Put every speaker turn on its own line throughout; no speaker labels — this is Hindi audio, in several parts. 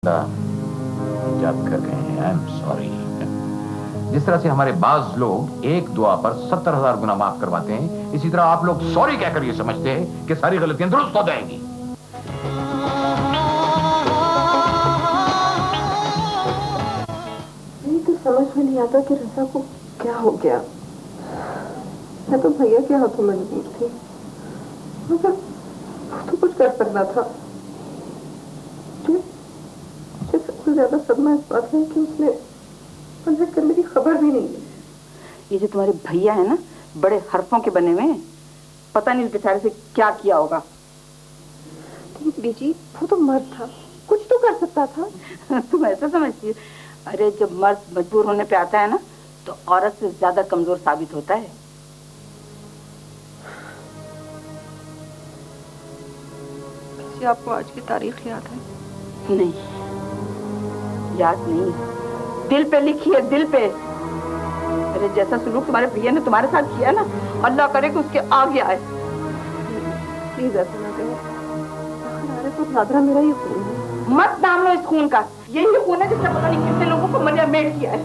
ईजाद कर गए हैं। I am sorry. जिस तरह से हमारे बाज लोग एक दुआ पर 70,000 गुना माफ करवाते हैं, इसी तरह आप लोग सॉरी कहकर ये समझते हैं कि सारी गलतियां दुरुस्त हो जाएंगी।
नहीं तो समझ में नहीं आता कि रज़ा को क्या हो गया। मैं तो भैया के हाथों मजबूर थी, मगर वो तो कुछ कर सकता था। सबसे ज्यादा सदमा इस बात है कि उसने पलट कर मेरी खबर भी नहीं ली।
ये जो तुम्हारे भैया है ना, बड़े हरफों के बने हुए हैं, पता नहीं उस बेचारे से क्या किया होगा।
बीजी, वो तो मर्द था, कुछ तो कर सकता था।
तुम ऐसा समझती? अरे जब मर्द मजबूर होने पे आता है ना, तो औरत से ज्यादा कमजोर साबित होता है।
आपको आज की तारीख याद है?
नहीं याद नहीं, दिल पे लिखी है, दिल पे। अरे जैसा सुलूक तुम्हारे भैया ने तुम्हारे साथ किया ना, अल्लाह करे कि उसके आगे आए।
प्लीज ऐसा ना करो, तो नादरा मेरा ये खून है।
मत नाम लो इस खून का, यही खून है जिसने पता नहीं कितने लोगों को मरिया मेड किया है।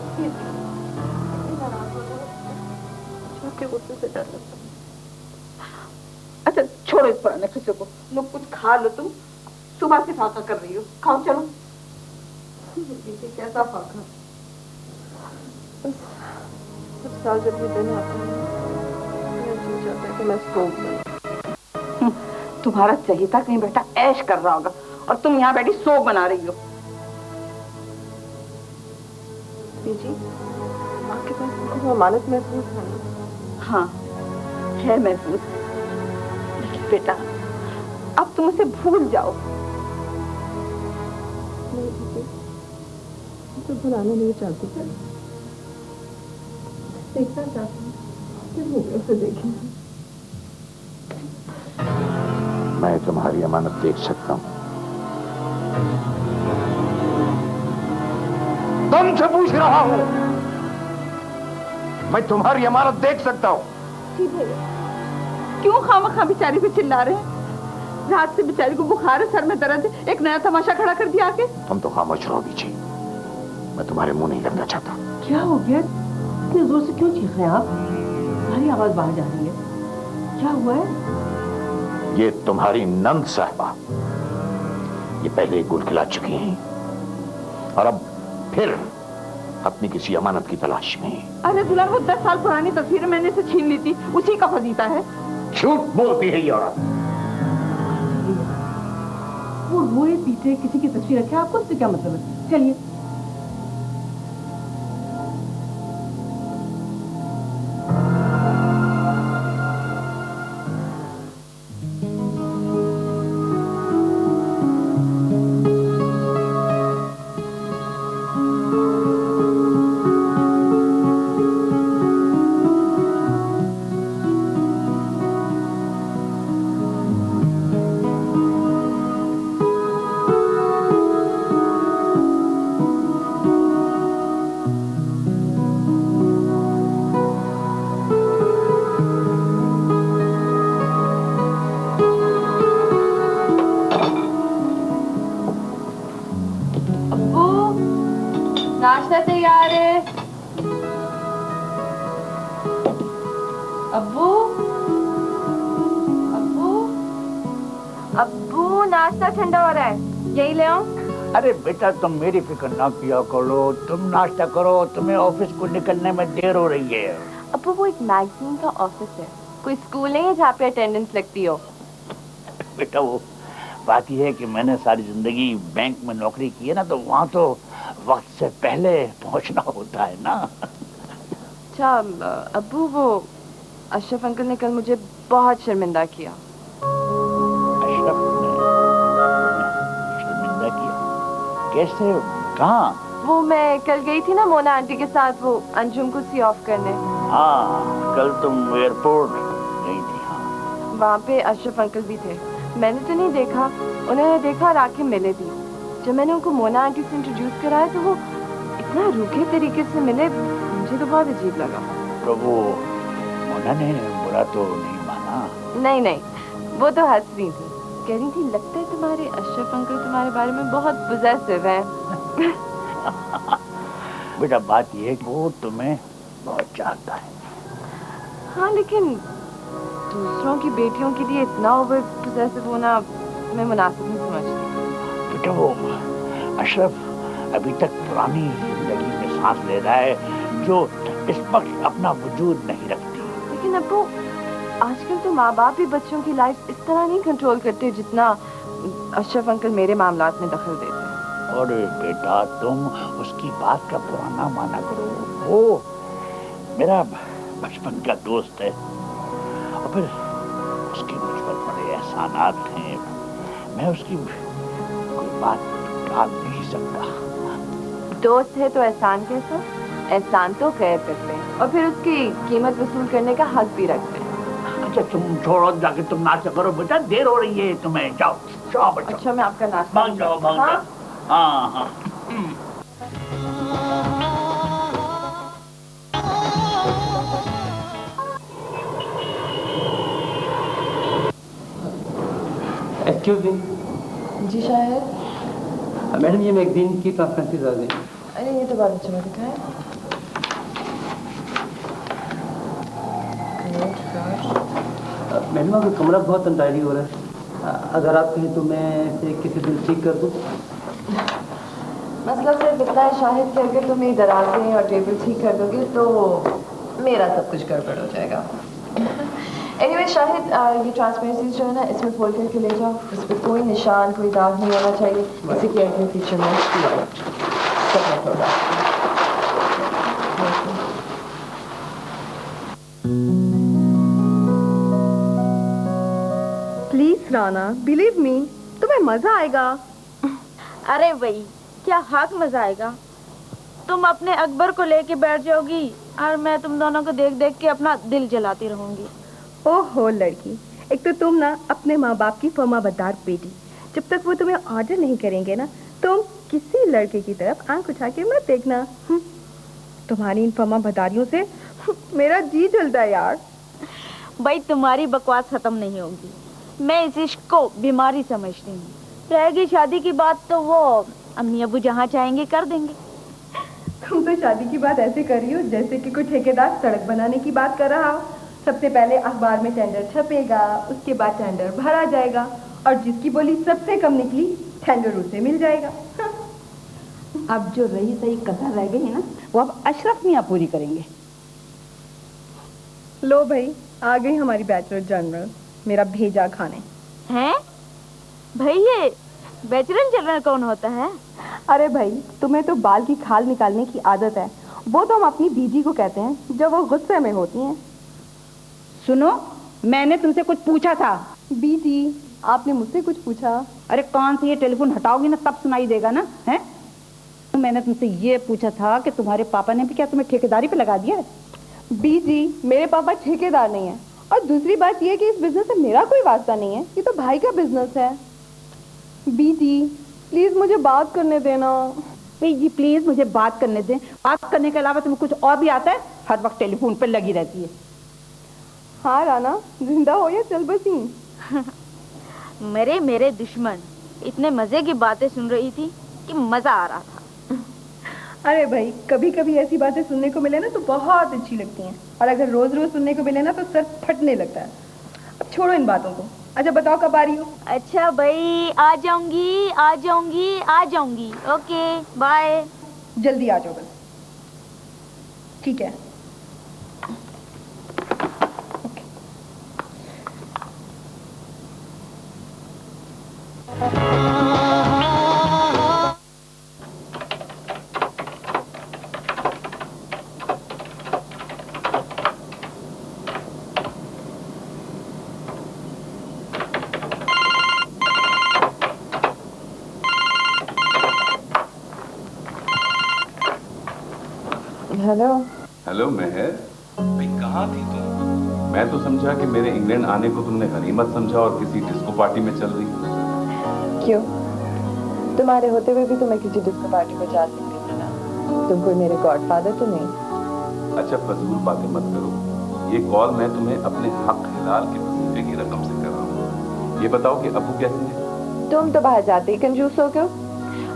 आपके गुस्से से डर लगता।
अच्छा छोड़ो इस पुराने किस्से को, लोग कुछ खा लो। तुम सुबह से फाका कर रही हो, खाओ चलो।
कैसा फाका? बस साल जब ये दिन आता है, मैं जी चाहता है कि मैं सो जाऊं।
तुम्हारा चहीता कहीं बेटा ऐश कर रहा होगा और तुम यहाँ बैठी सोग बना रही हो।
जी, आपके पास तो अमानत महसूस है ना?
हाँ है महसूस, लेकिन बेटा अब तुम उसे भूल जाओ।
नहीं दीदी, तो भुलाना नहीं चाहती, देखना चाहती हूँ कि वो कैसे देखेंगे।
मैं तुम्हारी अमानत देख सकता हूं। तुमसे पूछ रहा हूं, मैं तुम्हारी अमानत देख सकता हूं।
जी भैया, क्यों खामखा बेचारी पे चिल्ला रहे हैं? रात से बेचारी को बुखार है, सर में दर्द है, एक नया तमाशा खड़ा कर दिया आके।
तुम तो खामोश रहो बीजी, मैं तुम्हारे मुंह नहीं लगना चाहता।
क्या हो गया? इतने जोर से क्यों चीख रहे हैं आप? तुम्हारी आवाज बाहर जा रही है, क्या हुआ है?
ये तुम्हारी नंद साहिबा, ये पहले गुल खिला चुकी हैं और अब फिर अपनी किसी अमानत की तलाश में।
अरे दुल्हन, वो 10 साल पुरानी तस्वीर मैंने इसे छीन ली थी, उसी का फजीता है।
झूठ बोलती है ये औरत।
वो रोए पीटे किसी की तस्वीर रखे, आपको उससे क्या मतलब है? चलिए।
नाश्ता तैयार है। अब्बू, अब्बू, अब्बू, नाश्ता ठंडा हो रहा है, यही ले आओ।
अरे बेटा, तुम मेरी फिक्र ना किया करो, तुम नाश्ता करो, तुम्हें ऑफिस को निकलने में देर हो रही है।
अब्बू, वो एक मैगजीन का ऑफिस है, कोई स्कूल नहीं है जहाँ पे अटेंडेंस लगती हो।
बेटा वो बात यह है कि मैंने सारी जिंदगी बैंक में नौकरी की है ना, तो वहाँ तो वक्त से पहले पहुँचना होता है ना।
अच्छा अब्बू, वो अशरफ अंकल ने कल मुझे बहुत शर्मिंदा किया।
अशरफ ने शर्मिंदा किया? कैसे, कहाँ?
वो मैं कल गई थी ना मोना आंटी के साथ वो अंजुम को सी ऑफ करने।
हाँ, कल तुम एयरपोर्ट गई थी। हाँ,
वहाँ पे अशरफ अंकल भी थे, मैंने तो नहीं देखा, उन्होंने देखा और आके मिले भी। जब मैंने उनको मोना आंटी से इंट्रोड्यूस कराया तो वो इतना रूखे तरीके से मिले, मुझे तो बहुत अजीब लगा।
तो वो मोना ने बुरा तो नहीं माना?
नहीं नहीं, वो तो हंस रही थी। कह रही थी लगता है तुम्हारे अशरफ अंकल तुम्हारे बारे में बहुत पॉजिटिव है।
बेटा बात यह है कि वो तुम्हें बहुत चाहता है।
हाँ लेकिन दूसरों की बेटियों के लिए इतना ओवर पॉजिटिव होना मैं मुनासिब नहीं समझती।
बेटा वो अशरफ अभी तक पुरानी जिंदगी में सांस ले रहा है जो इस वक्त अपना वजूद नहीं रखती।
लेकिन अब्बू आजकल तो माँ बाप भी बच्चों की लाइफ इस तरह नहीं कंट्रोल करते जितना अशरफ अंकल मेरे मामलात में दखल देते हैं।
और बेटा तुम उसकी बात का पुराना माना करो। वो मेरा बचपन का दोस्त है और फिर उसके मुझ पर बड़े एहसानात हैं। मैं उसकी कोई बात टाल नहीं सकता।
दोस्त है तो एहसान कैसा? एहसान तो गैर करते हैं और फिर उसकी कीमत वसूल करने का हक भी रखते हैं।
अच्छा तुम छोड़ो, जाके तुम नाश्ता करो बेटा, देर हो रही है तुम्हें। जाओ जाओ बच्चों।
अच्छा मैं आपका नाश्ता
भाग जाओ भाग जाओ। हाँ हाँ।
Excuse me.
जी शायद।
मैडम ये मैगजीन की ट्रांसपेरेंसी आ गई।
अरे ये तो बहुत अच्छा लिखा है।
मैडम आपका कमरा बहुत अनटाइडी हो रहा है, अगर आप कहें तो मैं इसे किसी दिन ठीक कर दूं।
मसला सिर्फ इतना है शाहिद कि अगर तुम ये दराज़ें और टेबल ठीक कर दोगे तो मेरा सब कुछ गड़बड़ हो जाएगा। एनीवे शाहिद ये ट्रांसपेरेंसी जो है ना इसमें फोल्ड करके ले जाओ। इस पर कोई निशान कोई दाग नहीं होना चाहिए। इसी के अगले फीचर में सब होगा।
प्लीज राना बिलीव मी तुम्हें मजा आएगा।
अरे भाई क्या हक मजा आएगा। तुम अपने अकबर को लेके बैठ जाओगी और मैं तुम दोनों को देख देख के अपना दिल जलाती रहूंगी।
ओहो लड़की, एक तो तुम ना अपने माँ बाप की फर्माबरदार बेटी, जब तक वो तुम्हें ऑर्डर नहीं करेंगे ना तुम किसी लड़के की तरफ आंख उठा के मत देखना। तुम्हारी इन फर्माबरदारियों से मेरा जी जलता है यार।
भाई तुम्हारी बकवास खत्म नहीं होगी। मैं इस इश्क को बीमारी समझती हूँ। रहेगी शादी की बात तो वो अम्मी अबू जहाँ चाहेंगे कर देंगे।
तुम तो शादी की बात ऐसे कर रही हो जैसे कि कोई ठेकेदार सड़क बनाने की बात कर रहा हो। सबसे पहले अखबार में टेंडर छपेगा, उसके बाद टेंडर भरा जाएगा और जिसकी बोली सबसे कम निकली टेंडर उसे मिल जाएगा।
अब जो रही सही कसर रह गई है ना वो अब अशरफ मियाँ पूरी करेंगे।
लो भाई आ गई हमारी बैचलर जनरल, मेरा भेजा खाने।
हैं? भाई ये बैचलर जनरल कौन होता है?
अरे भाई तुम्हें तो बाल की खाल निकालने की आदत है, वो तो हम अपनी बीजी को कहते हैं जब वो गुस्से में होती हैं।
सुनो मैंने तुमसे कुछ पूछा था।
बीजी आपने मुझसे कुछ पूछा?
अरे कौन से ये टेलीफोन हटाओगी ना तब सुनाई देगा ना। है मैंने तुमसे ये पूछा था कि तुम्हारे पापा ने भी क्या तुम्हें ठेकेदारी पे लगा दिया है?
बीजी मेरे पापा ठेकेदार नहीं है और दूसरी बात ये कि इस बिजनेस से मेरा कोई वास्ता नहीं है, ये तो भाई का बिजनेस है। बीजी प्लीज मुझे बात करने देना।
जी प्लीज मुझे बात करने दें। बात करने के अलावा तुम्हें कुछ और भी आता है? हर वक्त टेलीफोन पर लगी रहती है।
हाँ राना जिंदा हो या चल बसी?
मेरे दुश्मन इतने मजे की बातें सुन रही थी कि मजा आ रहा था।
अरे भाई कभी कभी ऐसी बातें सुनने को मिले ना तो बहुत अच्छी लगती हैं और अगर रोज रोज सुनने को मिले ना तो सर फटने लगता है। अब छोड़ो इन बातों को। अच्छा बताओ कब आ रही हो?
अच्छा भाई आ जाऊंगी आ जाऊंगी आ जाऊंगी। Okay bye.
जल्दी आ जाओ बस। ठीक है।
हेलो।
हेलो मेहर, भाई कहाँ थी तुम? मैं तो समझा कि मेरे इंग्लैंड आने को तुमने गनीमत समझा और किसी डिस्को पार्टी में चल रही।
क्यों? तुम्हारे होते हुए भी तो मैं किसी डिस्को पार्टी में जा सकती थी ना। तुम कोई मेरे गॉडफादर तो नहीं।
अच्छा फजूल बातें मत करो। ये कॉल मैं तुम्हें अपने हक हिलाल के वजीफे की रकम से कर रहा हूँ। ये बताओ कि अबू कैसे हैं?
तुम तो बाहर जाते ही कंजूस हो क्यों?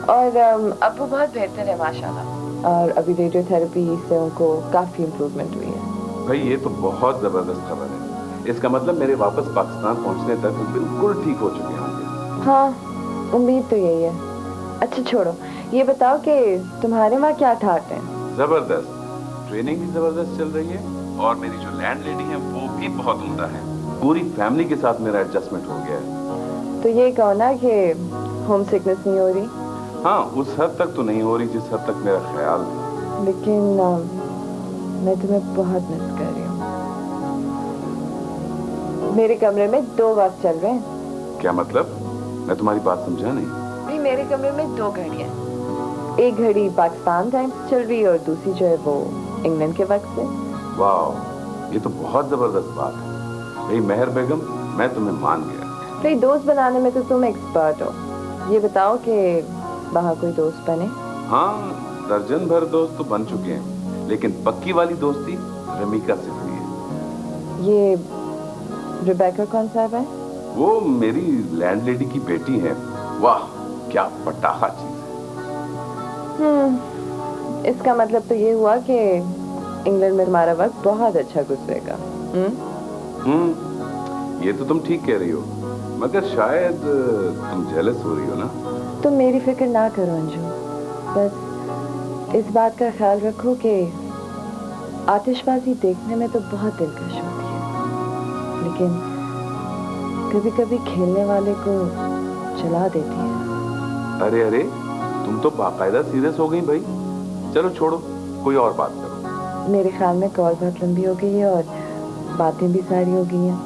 और अबू बहुत बेहतर है माशाल्लाह, और अभी रेडियोथेरेपी से उनको काफी इम्प्रूवमेंट हुई है।
भाई ये तो बहुत जबरदस्त खबर है। इसका मतलब मेरे वापस पाकिस्तान पहुंचने तक वो बिल्कुल ठीक हो चुके होंगे।
हाँ, उम्मीद तो यही है। अच्छा छोड़ो, ये बताओ कि तुम्हारे वहाँ क्या ठाट है?
जबरदस्त, ट्रेनिंग भी जबरदस्त चल रही है और मेरी जो लैंड लेडी है वो भी बहुत उम्दा है। पूरी फैमिली के साथ मेरा एडजस्टमेंट हो गया है।
तो ये कहो ना कि होम सिकनेस नहीं हो रही?
हाँ, उस हद तक तो नहीं हो रही जिस हद तक मेरा ख्याल था।
लेकिन मैं तुम्हें बहुत मिस कर रही हूँ। मेरे कमरे में 2 वक्त चल रहे हैं।
क्या मतलब? मैं तुम्हारी बात समझा नहीं।
भाई मेरे कमरे में 2 घड़ियाँ, एक घड़ी पाकिस्तान टाइम चल रही है और दूसरी जो है वो इंग्लैंड के वक्त से।
वाह, ये तो बहुत जबरदस्त बात है। भाई मेहर बेगम, मैं तुम्हें मान गया।
भाई दोस्त बनाने में तो तुम एक्सपर्ट हो। ये बताओ कि वहाँ कोई दोस्त बने?
हाँ, दर्जन भर दोस्त तो बन चुके हैं, लेकिन पक्की वाली दोस्ती रमीका से हुई है।
ये रिबेका कौन साहब है?
वो मेरी लैंड लेडी की बेटी है। वाह, क्या पटाखा चीज है।
इसका मतलब तो ये हुआ कि इंग्लैंड में तुम्हारा वक्त बहुत अच्छा गुजरेगा।
ये तो तुम ठीक कह रही हो, मगर शायद तुम जेलस हो रही हो ना?
तुम मेरी फिक्र ना करो अंजू, बस इस बात का ख्याल रखो कि आतिशबाजी देखने में तो बहुत दिलकश होती है, लेकिन कभी कभी खेलने वाले को जला देती है।
अरे अरे, तुम तो बाकायदा सीरियस हो गई भाई। चलो छोड़ो, कोई और बात करो।
मेरे ख्याल में कॉल बहुत लंबी हो गई है और बातें भी सारी हो गई हैं,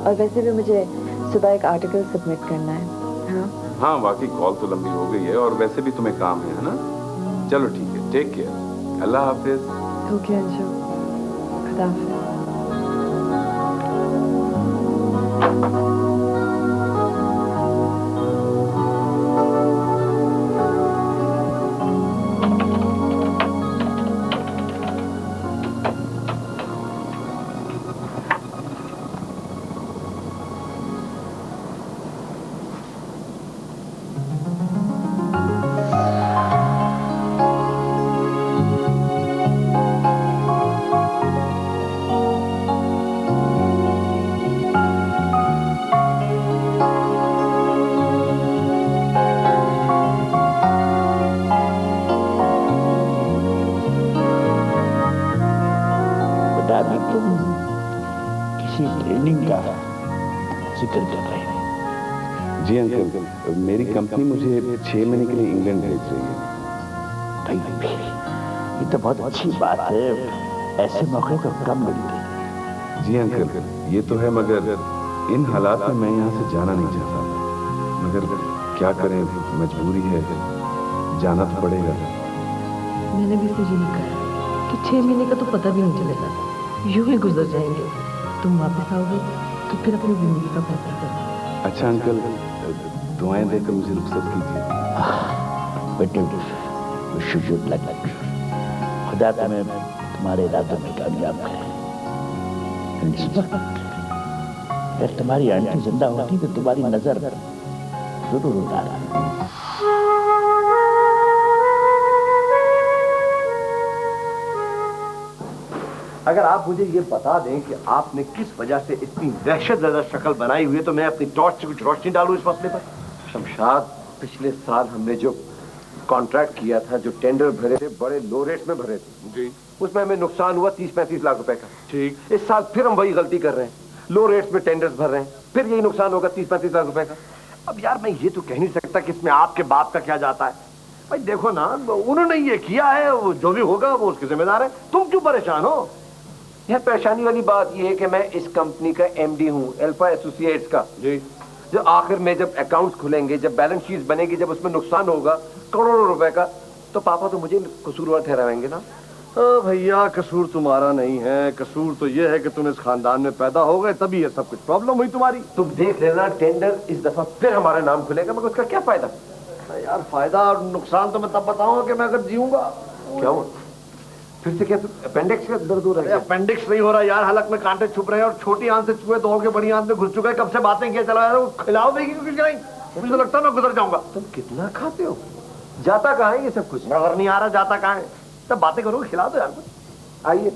और वैसे भी मुझे सुबह एक आर्टिकल सबमिट करना है।
हाँ, वाकई कॉल तो लंबी हो गई है और वैसे भी तुम्हें काम है ना? चलो ठीक है, टेक केयर, अल्लाह हाफिज।
ओके अंजू, खुदा हाफिज।
जिक्र कर रहे हैं।
जी अंकल, मेरी कंपनी मुझे 6 महीने के लिए इंग्लैंड भेज रही है।
ये तो बहुत अच्छी बात है, ऐसे मौके तो कम मिलते।
जी अंकल, ये तो है, मगर इन हालात में मैं यहाँ से जाना नहीं चाहता, मगर क्या करें, मजबूरी है, जाना तो पड़ेगा।
मैंने भी तो यही कहा कि 6 महीने का तो पता भी नहीं चलेगा, यूं ही गुजर जाएंगे। तुम वापस आओगे तो फिर अपनी जिंदगी का फैसला करना।
अच्छा अंकल, दुआएं देकर मुझे रुखसत कीजिए।
खुदा तुम्हें तुम्हारे इरादों में कामयाब करे। इस वक्त अगर तुम्हारी आंटी जिंदा होती तो तुम्हारी नजर जरूर उतारा।
अगर आप मुझे ये बता दें कि आपने किस वजह से इतनी दहशत ज़दा शक्ल बनाई हुई है तो मैं अपनी टॉर्च से कुछ रोशनी डालूं इस मसले पर। शमशाद, पिछले साल हमने जो कॉन्ट्रैक्ट किया था, जो टेंडर भरे थे, बड़े लो रेट में भरे थे जी, उसमें हमें नुकसान हुआ 30-35 लाख रुपए का। ठीक, इस साल फिर हम वही गलती कर रहे हैं, लो रेट्स में टेंडर्स भर रहे हैं, फिर यही नुकसान होगा 30-35 लाख रुपए का। अब यार मैं ये तो कह नहीं सकता कि इसमें आपके बाप का क्या जाता है। भाई देखो ना, उन्होंने ये किया है, वो जो भी होगा वो उसके जिम्मेदार है, तुम क्यों परेशान हो? यह परेशानी वाली बात यह है कि मैं इस कंपनी का एमडी हूँ, अल्फा एसोसिएट्स का जी। जब आखिर में जब अकाउंट्स खुलेंगे, जब बैलेंस शीट बनेगी, जब उसमें नुकसान होगा करोड़ों रुपए का, तो पापा तो मुझे कसूरवार ठहराएंगे ना।
भैया, कसूर तुम्हारा नहीं है, कसूर तो ये है कि तुम इस खानदान में पैदा हो गए, तभी ये सब कुछ प्रॉब्लम हुई तुम्हारी।
तुम देख लेना, टेंडर इस दफा फिर हमारा नाम खुलेगा, मगर उसका क्या फायदा?
यार फायदा और नुकसान तो मैं तब बताऊंगा कि मैं अगर जीऊंगा।
क्या हुआ? फिर से क्या अपेंडिक्स का दर्द हो रहा है?
अपेंडिक्स नहीं हो रहा यार, हलक में कांटे छुप रहे हैं और छोटी आंत से चूहे दौड़ के बड़ी आंत में घुस चुका है। कब से बातें किया चला यार, खिलाओ देगी क्यों खिलाएं? मुझे तो लगता है मैं गुजर जाऊंगा।
तुम कितना खाते हो? जाता कहाँ है ये सब कुछ?
नजर नहीं आ रहा जाता कहाँ है। तब बातें करो, खिला दो यार कुछ।
आइए।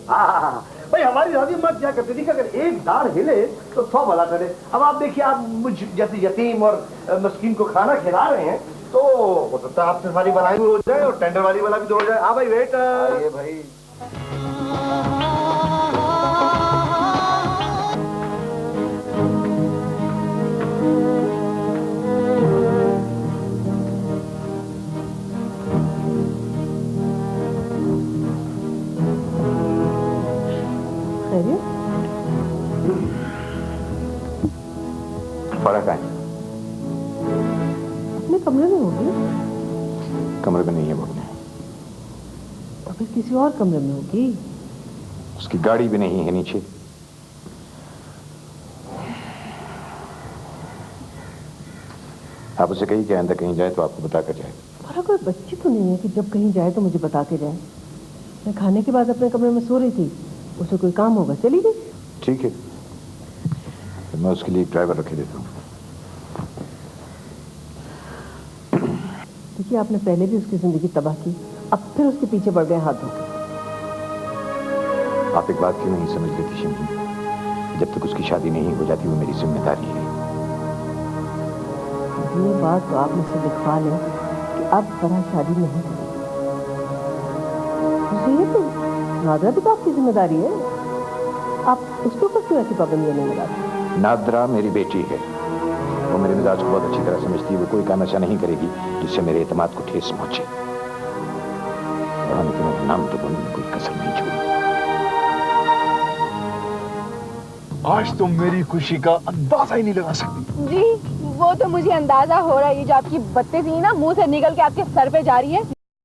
भाई हमारी दादी माँ क्या करती थी कि अगर एक दाल हिले तो 100 भला करे। अब आप देखिए, आप मुझ जैसे यतीम और मस्कीन को खाना खिला रहे हैं तो हो सकता है आपसे सारी बनाई भी हो जाए और टेंडर वाली वाला भी हो जाए। हाँ भाई वेट। आइए भाई।
फर्क है
अपने कमरे में होगी।
कमरे में नहीं है बोलने,
तो फिर किसी और कमरे में होगी।
उसकी गाड़ी भी नहीं है नीचे। आप उसे कहिए कि आइंदा कहीं जाए तो आपको बता कर जाए।
पर कोई बच्ची तो नहीं है कि जब कहीं जाए तो मुझे बता के जाए। मैं खाने के बाद अपने कमरे में सो रही थी, उसे कोई काम होगा चली गई।
ठीक है, तो मैं उसके लिए एक ड्राइवर रखे देता हूँ।
देखिए, आपने पहले भी उसकी जिंदगी तबाह की, अब फिर उसके पीछे बढ़ गए हाथ धोकर।
आप एक बात क्यों नहीं समझ लेती शिमली? जब तक उसकी शादी नहीं हो जाती वो मेरी जिम्मेदारी है।
ये बात तो आप मुझसे लिखवा लें कि अब फराह शादी नहीं करेगी। ये तो नादरा भी तो आपकी जिम्मेदारी है। आप उसके ऊपर क्यों ऐसी पाबंदियां नहीं लगाते?
नादरा मेरी बेटी है, वो मेरे मिजाज को बहुत अच्छी तरह समझती है। वो कोई काम ऐसा नहीं करेगी जिससे मेरे एतमाद को ठेस पहुंचे। मेरा नाम तो बोलने में कोई कसर नहीं छोड़ी।
आज तुम मेरी खुशी का अंदाजा ही नहीं लगा सकती।
जी वो तो मुझे अंदाजा हो रहा है, ये जो आपकी बत्ती थी ना मुंह से निकल के आपके सर पे जा रही है।